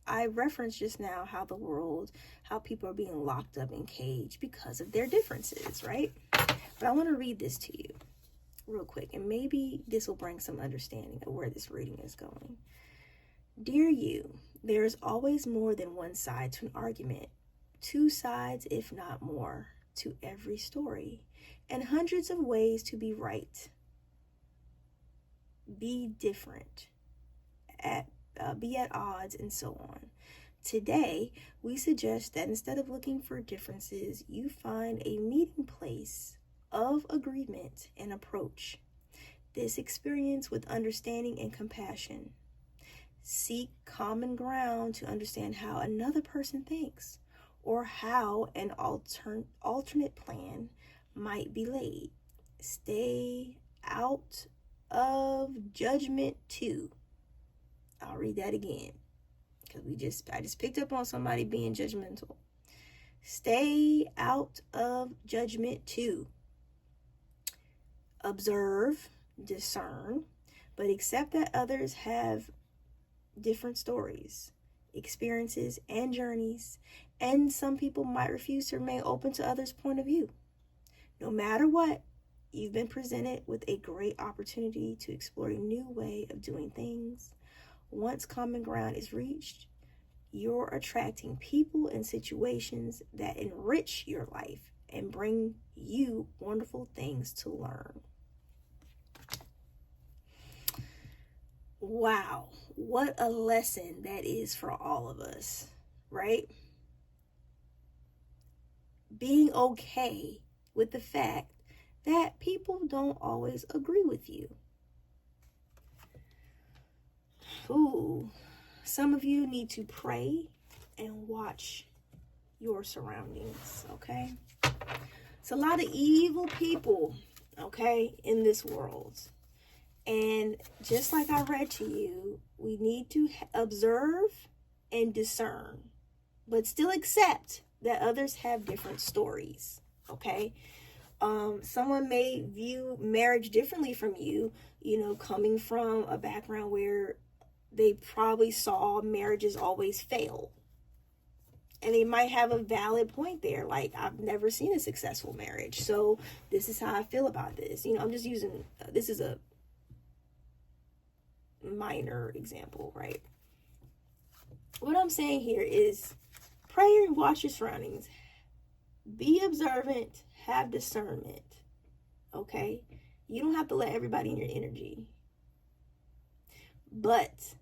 I referenced just now how people are being locked up in cage because of their differences, right? But I want to read this to you real quick, and maybe this will bring some understanding of where this reading is going. Dear you, there is always more than one side to an argument, two sides, if not more, to every story, and hundreds of ways to be right. Be different, be at odds, and so on. Today, we suggest that instead of looking for differences, you find a meeting place of agreement and approach this experience with understanding and compassion. Seek common ground to understand how another person thinks or how an alternate plan might be laid. Stay out of judgment too. I'll read that again because I just picked up on somebody being judgmental. Stay out of judgment too. Observe, discern, but accept that others have different stories, experiences, and journeys, and some people might refuse to remain open to others' point of view. No matter what, you've been presented with a great opportunity to explore a new way of doing things. Once common ground is reached, you're attracting people and situations that enrich your life and bring you wonderful things to learn. Wow, what a lesson that is for all of us, right? Being okay with the fact that people don't always agree with you. Ooh, some of you need to pray and watch your surroundings, okay? It's a lot of evil people, okay, in this world. And just like I read to you, we need to observe and discern, but still accept that others have different stories, okay? Someone may view marriage differently from you, coming from a background where they probably saw marriages always fail. And they might have a valid point there. Like, I've never seen a successful marriage, so this is how I feel about this. I'm just using, this is a minor example, right? What I'm saying here is pray and watch your surroundings. Be observant, have discernment, okay? You don't have to let everybody in your energy. But